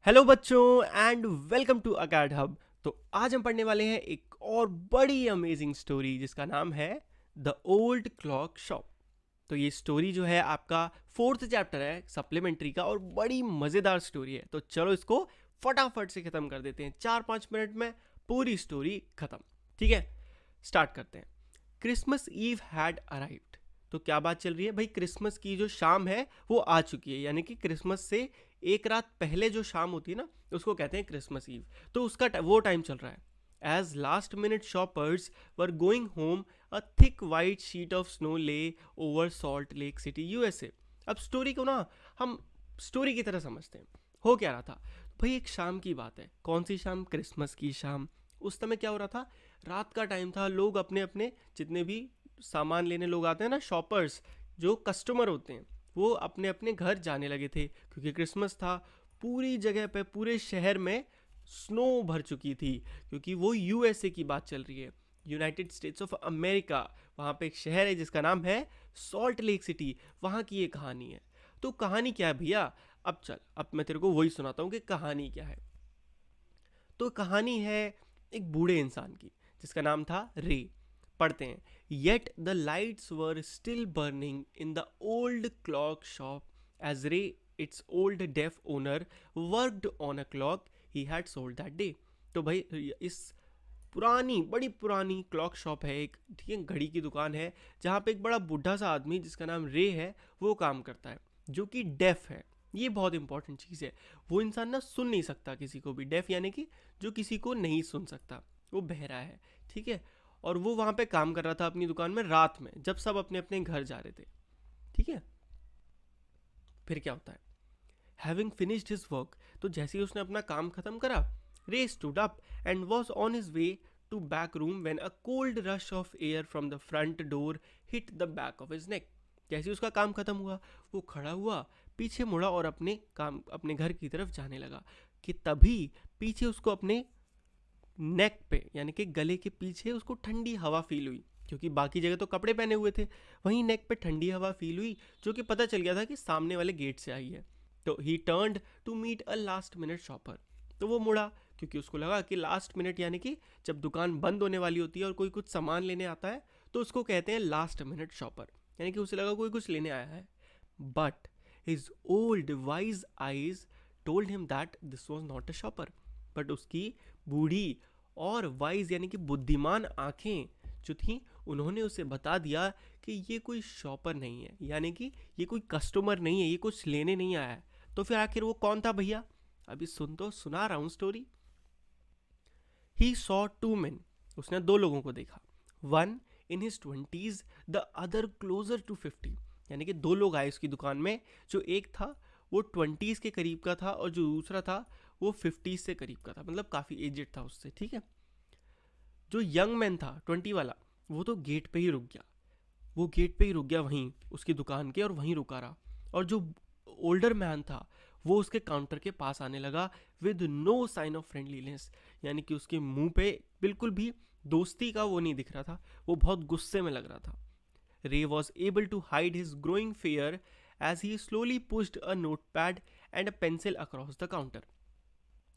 Hello बच्चों and welcome to अकाड hub. तो आज हम पढ़ने वाले हैं एक और बड़ी अमेजिंग स्टोरी जिसका नाम है द ओल्ड क्लॉक शॉप। तो ये स्टोरी जो है आपका फोर्थ चैप्टर है सप्लीमेंट्री का और बड़ी मज़ेदार स्टोरी है। तो चलो इसको फटाफट से ख़त्म कर देते हैं, 4-5 मिनट में पूरी स्टोरी ख़त्म। ठीक है, स्टार्ट करते हैं। Christmas Eve had arrived. तो क्या बात चल रही है भाई, क्रिसमस की जो शाम है वो आ चुकी है, यानी कि क्रिसमस से एक रात पहले जो शाम होती है ना उसको कहते हैं क्रिसमस ईव। तो उसका वो टाइम चल रहा है। As last minute shoppers were going home a thick white sheet of snow lay over Salt Lake City USA. अब स्टोरी को ना हम स्टोरी की तरह समझते हैं। हो क्या रहा था भाई, एक शाम की बात है। कौन सी शाम? क्रिसमस की शाम। उस समय क्या हो रहा था, रात का टाइम था। लोग अपने अपने जितने भी सामान लेने लोग आते हैं ना, शॉपर्स जो कस्टमर होते हैं, वो अपने अपने घर जाने लगे थे क्योंकि क्रिसमस था। पूरी जगह पे, पूरे शहर में स्नो भर चुकी थी क्योंकि वो यूएसए की बात चल रही है, यूनाइटेड स्टेट्स ऑफ अमेरिका। वहाँ पे एक शहर है जिसका नाम है सॉल्ट लेक सिटी, वहाँ की ये कहानी है। तो कहानी क्या है भैया? अब मैं तेरे को वही सुनाता हूँ कि कहानी क्या है। तो कहानी है एक बूढ़े इंसान की जिसका नाम था रे। पढ़ते हैं। Yet the lights were still burning in the old clock shop as Ray, its old deaf owner, worked on a clock he had sold that day. तो भाई इस पुरानी, बड़ी पुरानी क्लॉक शॉप है एक, ठीक है, घड़ी की दुकान है जहाँ पे एक बड़ा बुढ़ा सा आदमी जिसका नाम रे है वो काम करता है, जो कि डेफ है। ये बहुत इंपॉर्टेंट चीज़ है। वो इंसान ना सुन नहीं सकता किसी को भी, डेफ यानी कि जो किसी को नहीं सुन सकता, वो बहरा है। ठीक है, और वो वहाँ पे काम कर रहा था अपनी दुकान में रात में, जब सब अपने अपने घर जा रहे थे। ठीक है, फिर क्या होता है? हैविंग फिनिश्ड हिज वर्क, तो जैसे ही उसने अपना काम खत्म करा, Ray stood up and was on his way to back room when a cold rush of air from the front door hit the back of his neck. जैसे ही उसका काम खत्म हुआ, वो खड़ा हुआ, पीछे मुड़ा और अपने घर की तरफ जाने लगा कि तभी पीछे उसको अपने नेक पे, यानी कि गले के पीछे उसको ठंडी हवा फील हुई, क्योंकि बाकी जगह तो कपड़े पहने हुए थे, वहीं नेक पे ठंडी हवा फील हुई, जो कि पता चल गया था कि सामने वाले गेट से आई है। तो he turned to meet a last minute shopper. तो वो मुड़ा क्योंकि उसको लगा कि लास्ट मिनट यानी कि जब दुकान बंद होने वाली होती है और कोई कुछ सामान लेने आता है तो उसको कहते हैं लास्ट मिनट शॉपर, यानी कि उसे लगा कोई कुछ लेने आया है। But his old wise eyes told him that this was not a shopper. But उसकी बूढ़ी और वाइज यानी कि बुद्धिमान आंखें जो थी, उन्होंने उसे बता दिया कि ये कोई शॉपर नहीं है, यानी कि ये कोई कस्टमर नहीं है, ये कुछ लेने नहीं आया है। तो फिर आखिर वो कौन था भैया? अभी सुना रहा हूँ story. He saw two men, उसने दो लोगों को देखा। One in his twenties, the other closer to 50। यानी कि दो लोग आए उसकी दुकान में, जो एक था वो 20s के करीब का था और जो दूसरा था वो 50s से करीब का था, मतलब काफ़ी एजेड था उससे। ठीक है, जो यंग मैन था 20 वाला, वो तो गेट पे ही रुक गया। वो गेट पे ही रुक गया वहीं उसकी दुकान के, और वहीं रुका रहा। और जो ओल्डर मैन था वो उसके काउंटर के पास आने लगा with no sign of friendliness, यानी कि उसके मुंह पे बिल्कुल भी दोस्ती का वो नहीं दिख रहा था, वो बहुत गुस्से में लग रहा था। Ray was able to hide his growing fear as he slowly pushed a note pad and a pencil across the counter.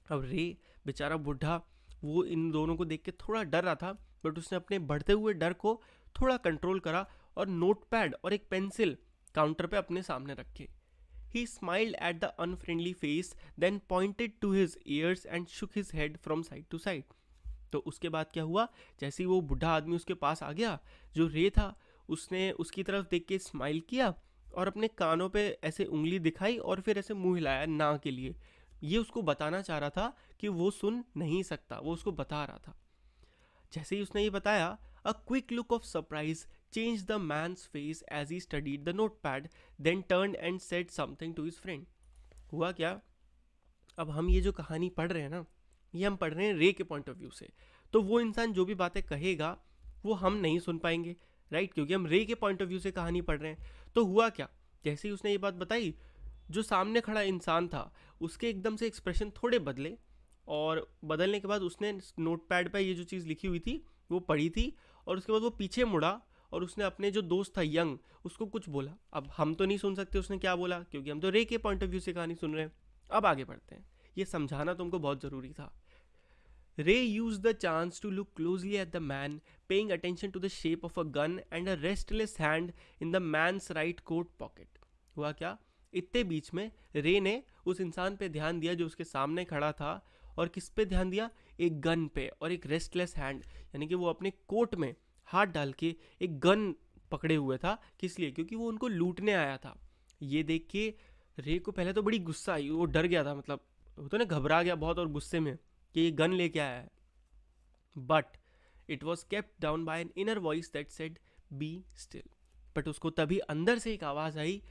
अब रे बेचारा बुढ़ा, वो इन दोनों को देख के थोड़ा डर रहा था, बट उसने अपने बढ़ते हुए डर को थोड़ा कंट्रोल करा और नोटपैड और एक पेंसिल काउंटर पे अपने सामने रखे। He smiled at the unfriendly face, then pointed to his ears and shook his head from side to side. तो उसके बाद क्या हुआ, जैसे ही वो बुढ़ा आदमी उसके पास आ गया, जो रे था उसने उसकी तरफ देख के स्माइल किया और अपने कानों पे ऐसे उंगली दिखाई और फिर ऐसे मुंह हिलाया ना के लिए। ये उसको बताना चाह रहा था कि वो सुन नहीं सकता, वो उसको बता रहा था। जैसे ही उसने ये बताया, a quick look of surprise change the man's face as he studied the note pad, then turn and said something to his friend. हुआ क्या, अब हम ये जो कहानी पढ़ रहे हैं ना, ये हम पढ़ रहे हैं रे के पॉइंट ऑफ व्यू से। तो वो इंसान जो भी बातें कहेगा वो हम नहीं सुन पाएंगे, राइट, क्योंकि हम रे के पॉइंट ऑफ व्यू से कहानी पढ़ रहे हैं। तो हुआ क्या, जैसे ही उसने ये बात बताई, जो सामने खड़ा इंसान था उसके एकदम से एक्सप्रेशन थोड़े बदले, और बदलने के बाद उसने नोट पैड पर ये जो चीज़ लिखी हुई थी वो पढ़ी थी, और उसके बाद वो पीछे मुड़ा और उसने अपने जो दोस्त था यंग उसको कुछ बोला। अब हम तो नहीं सुन सकते उसने क्या बोला, क्योंकि हम तो रे के पॉइंट ऑफ व्यू से कहानी सुन रहे हैं। अब आगे बढ़ते हैं। ये समझाना तुमको बहुत ज़रूरी था। Ray used the chance to look closely at the man, paying attention to the shape of a gun and a restless hand in the man's right coat pocket. हुआ क्या, इतने बीच में रे ने उस इंसान पे ध्यान दिया जो उसके सामने खड़ा था, और किस पे ध्यान दिया, एक गन पे और एक रेस्टलेस हैंड, यानी कि वो अपने कोट में हाथ डाल के एक गन पकड़े हुए था। किस लिए, क्योंकि वो उनको लूटने आया था। ये देख के रे को पहले तो बड़ी गुस्सा आई, वो डर गया था, मतलब वो तो ना घबरा गया बहुत और गुस्से में कि ये गन लेके आया है। But it was kept down by an inner voice that said be still. But उसको तभी अंदर से एक आवाज़ आई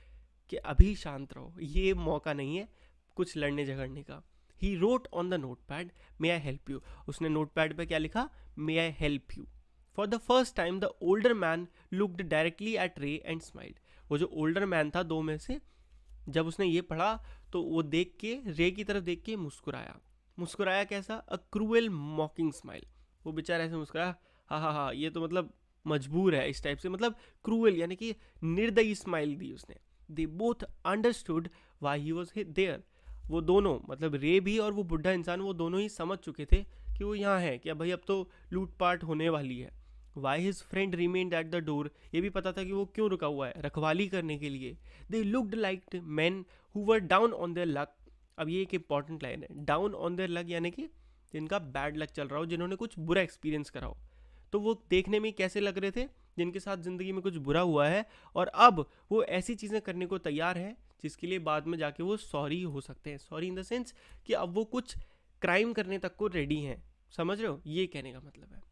कि अभी शांत रहो, ये मौका नहीं है कुछ लड़ने झगड़ने का। He wrote on the note pad, may I help you. उसने नोट पैड पर क्या लिखा, may I help you. For the first time the older man looked directly at Ray and smiled. वो जो ओल्डर मैन था दो में से, जब उसने ये पढ़ा तो वो देख के, रे की तरफ देख के मुस्कुराया। मुस्कुराया कैसा, अ क्रूएल मॉकिंग स्माइल। वो बेचारा ऐसे मुस्कुराया, हाँ हाँ हाँ, ये तो मतलब मजबूर है इस टाइप से, मतलब क्रूएल यानी कि निर्दयी स्माइल दी उसने। They both understood why he was there. वो दोनों, मतलब रे भी और वो बुढ़ा इंसान, वो दोनों ही समझ चुके थे कि वो यहाँ है, कि भाई अब तो लूटपाट होने वाली है। Why his friend remained at the door, ये भी पता था कि वो क्यों रुका हुआ है, रखवाली करने के लिए। They looked like man who were down on their luck. अब ये एक इंपॉर्टेंट लाइन है, डाउन ऑन देयर लक, यानी कि जिनका बैड लक चल रहा हो, जिन्होंने कुछ बुरा एक्सपीरियंस करा हो। तो वो देखने में कैसे लग रहे थे, जिनके साथ ज़िंदगी में कुछ बुरा हुआ है और अब वो ऐसी चीज़ें करने को तैयार है जिसके लिए बाद में जाके वो सॉरी हो सकते हैं। सॉरी इन द सेंस कि अब वो कुछ क्राइम करने तक को रेडी हैं। समझ रहे हो, ये कहने का मतलब है।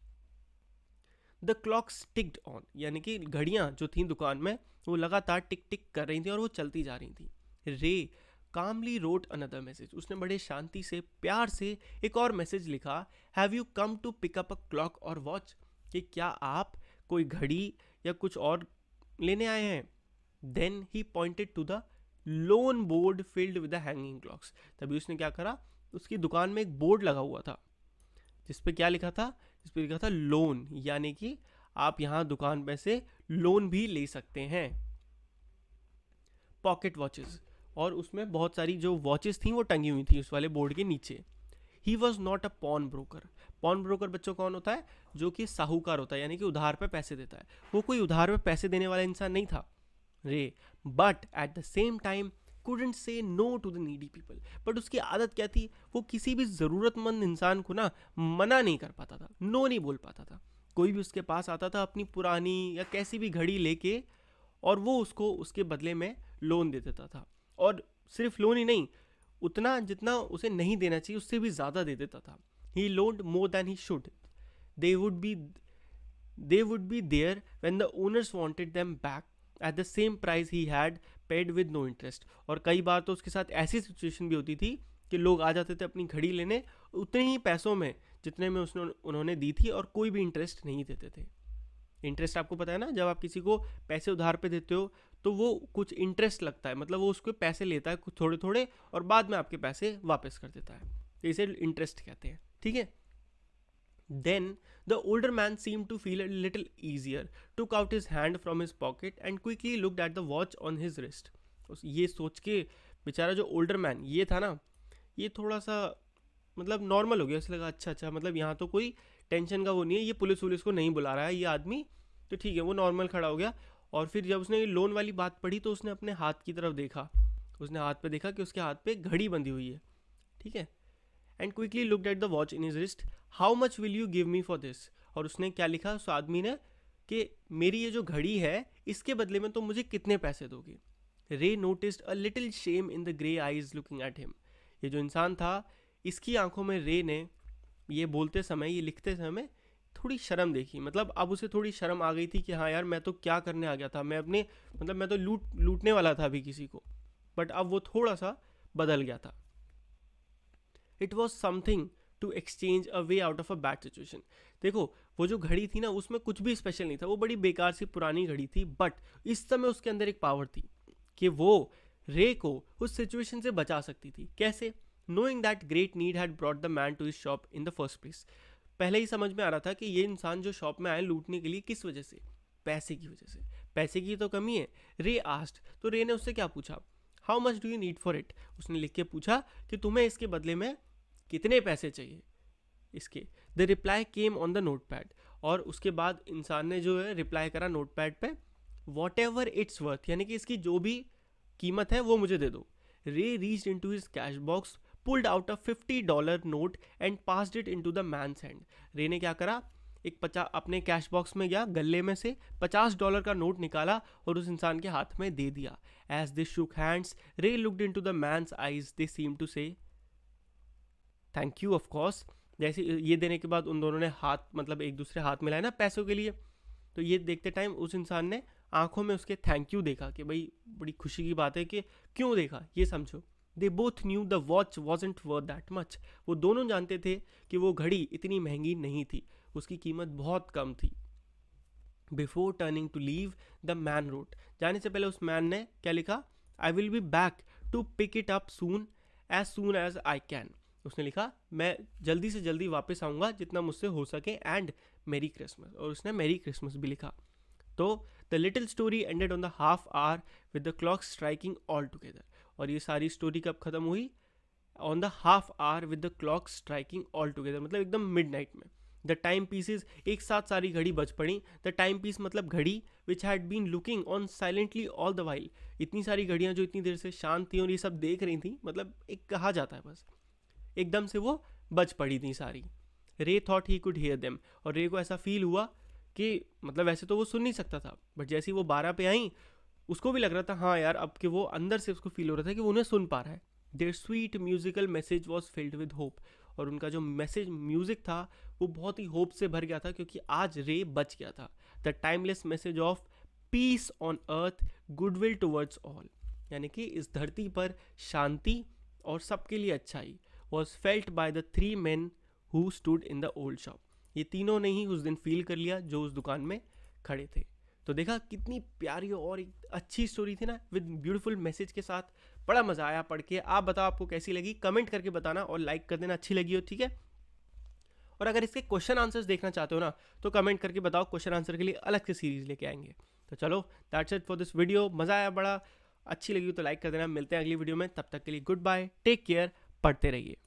द क्लॉक्स टिक्ड ऑन, यानी कि घड़ियाँ जो थी दुकान में वो लगातार टिक टिक कर रही थी और वो चलती जा रही थी। रे कामली रोट अनदर मैसेज, उसने बड़े शांति से, प्यार से एक और मैसेज लिखा। Have you come to pick up a clock और वॉच, कि क्या आप कोई घड़ी या कुछ और लेने आए हैं। Then he pointed to the lone board filled with the hanging clocks. तभी उसने क्या करा, उसकी दुकान में एक बोर्ड लगा हुआ था जिसपे क्या लिखा था, जिसपे लिखा था लोन, यानी कि आप यहाँ दुकान पे से लोन भी ले सकते हैं। पॉकेट वॉचेस, और उसमें बहुत सारी जो वॉचेस थी वो टंगी हुई थी उस वाले बोर्ड के नीचे। He was not a pawn broker. Pawn broker बच्चों कौन होता है, जो कि साहूकार होता है, यानी कि उधार पे पैसे देता है। वो कोई उधार पे पैसे देने वाला इंसान नहीं था रे। But at the same time couldn't say no to the needy people। But उसकी आदत क्या थी, वो किसी भी ज़रूरतमंद इंसान को ना मना नहीं कर पाता था, नो नहीं बोल पाता था। कोई भी उसके पास आता था अपनी पुरानी या कैसी भी घड़ी लेके, और वो उसको उसके बदले में लोन दे देता था। और सिर्फ लोन ही नहीं, उतना जितना उसे नहीं देना चाहिए उससे भी ज़्यादा दे देता था। He loaned more than he should. They would be there when the owners wanted them back at the same price he had paid with no interest. और कई बार तो उसके साथ ऐसी सिचुएशन भी होती थी कि लोग आ जाते थे अपनी घड़ी लेने उतने ही पैसों में जितने में उन्होंने दी थी, और कोई भी इंटरेस्ट नहीं देते थे। इंटरेस्ट आपको पता है ना, जब आप किसी को पैसे उधार पे देते हो तो वो कुछ इंटरेस्ट लगता है, मतलब वो उसको पैसे लेता है कुछ थोड़े थोड़े और बाद में आपके पैसे वापस कर देता है, तो इसे इंटरेस्ट कहते हैं। ठीक है। Then the older man seemed to feel a little easier, took out his hand from his pocket and quickly looked at the watch on his wrist। ये सोच के बेचारा जो ओल्डर मैन ये था ना, ये थोड़ा सा मतलब नॉर्मल हो गया। उसे लगा अच्छा अच्छा, मतलब यहाँ तो कोई टेंशन का वो नहीं है, ये पुलिस को नहीं बुला रहा है ये आदमी, तो ठीक है, वो नॉर्मल खड़ा हो गया। और फिर जब उसने ये लोन वाली बात पढ़ी तो उसने अपने हाथ की तरफ देखा, उसने हाथ पे देखा कि उसके हाथ पे घड़ी बंधी हुई है। ठीक है। And quickly looked at the watch in his wrist. How much will you give me for this. और उसने क्या लिखा उस आदमी ने, कि मेरी ये जो घड़ी है इसके बदले में तुम मुझे कितने पैसे दोगे। रे noticed a little shame in the grey eyes looking at him. ये जो इंसान था इसकी आंखों में रे ने ये बोलते समय, ये लिखते समय थोड़ी शर्म देखी। मतलब अब उसे थोड़ी शर्म आ गई थी कि हाँ यार, मैं तो क्या करने आ गया था, मैं अपने मतलब मैं तो लूटने वाला था अभी किसी को। बट अब वो थोड़ा सा बदल गया था। It was something to exchange a way out of a bad situation. देखो वो जो घड़ी थी ना उसमें कुछ भी स्पेशल नहीं था, वो बड़ी बेकार सी पुरानी घड़ी थी, बट इस समय उसके अंदर एक पावर थी कि वो रे को उस सिचुएशन से बचा सकती थी। कैसे? Knowing that great need had brought the man to his shop in the first place. पहले ही समझ में आ रहा था कि ये इंसान जो शॉप में आए लूटने के लिए, किस वजह से? पैसे की वजह से। पैसे की तो कमी है। रे आस्ट, तो रे ने उससे क्या पूछा, how much do you need for it. उसने लिख के पूछा कि तुम्हें इसके बदले में कितने पैसे चाहिए इसके। The reply came on the note pad, और उसके बाद इंसान ने जो है रिप्लाई करा नोट पैड पे, वॉट एवर इट्स वर्थ, यानी कि इसकी जो भी कीमत है वो मुझे दे दो। Ray reached into his cash box, pulled out a $50 note and passed it into the man's hand. Ray ने क्या करा, अपने कैश बॉक्स में गया, गले में से $50 का नोट निकाला और उस इंसान के हाथ में दे दिया। As they shook hands, Ray looked into the man's eyes, they seem to say thank you of course. जैसे ये देने के बाद उन दोनों ने हाथ, मतलब एक दूसरे हाथ मिलाए ना पैसों के लिए, तो ये देखते टाइम उस इंसान ने आंखों में उसके थैंक यू देखा कि भाई बड़ी खुशी की बात है, कि क्यों देखा ये समझो। They both new the watch wasn't worth that much. वो दोनों जानते थे कि वो घड़ी इतनी महंगी नहीं थी, उसकी कीमत बहुत कम थी। Before turning to leave, the man wrote, जाने से पहले उस मैन ने क्या लिखा, I will be back to pick it up soon as I can. उसने लिखा मैं जल्दी से जल्दी वापस आऊँगा जितना मुझसे हो सके, एंड मेरी क्रिसमस, और उसने मेरी क्रिसमस भी लिखा। तो the little story ended on the half hour with the clock striking all together. और ये सारी स्टोरी कब खत्म हुई, on the half hour with the clock striking all together, मतलब एकदम मिडनाइट में। द टाइम पीसेज, एक साथ सारी घड़ी बज पड़ी। द टाइम पीस मतलब घड़ी which had been looking on silently all the while, इतनी सारी घड़ियाँ जो इतनी देर से शांत थी और ये सब देख रही थी, मतलब एक कहा जाता है बस, एकदम से वो बज पड़ी थी सारी। रे thought he could hear them, और रे को ऐसा फील हुआ कि मतलब वैसे तो वो सुन नहीं सकता था, बट जैसे ही वो 12 पे आई उसको भी लग रहा था हाँ यार, अब कि वो अंदर से उसको फील हो रहा था कि वो उन्हें सुन पा रहा है। Their sweet musical message was filled with hope, और उनका जो मैसेज म्यूजिक था वो बहुत ही होप से भर गया था, क्योंकि आज रे बच गया था। The timeless message of peace on earth, goodwill towards all, यानी कि इस धरती पर शांति और सबके लिए अच्छाई, was felt by the 3 men who stood in the old shop. ये तीनों ने ही उस दिन फील कर लिया जो उस दुकान में खड़े थे। तो देखा कितनी प्यारी और एक अच्छी स्टोरी थी ना, विद ब्यूटीफुल मैसेज के साथ। बड़ा मज़ा आया पढ़ के। आप बताओ आपको कैसी लगी, कमेंट करके बताना, और लाइक कर देना अच्छी लगी हो, ठीक है। और अगर इसके क्वेश्चन आंसर्स देखना चाहते हो ना, तो कमेंट करके बताओ, क्वेश्चन आंसर के लिए अलग से सीरीज लेके आएंगे। तो चलो, that's it for this video. मज़ा आया बड़ा, अच्छी लगी हो तो लाइक कर देना। मिलते हैं अगली वीडियो में, तब तक के लिए गुड बाय, टेक केयर, पढ़ते रहिए।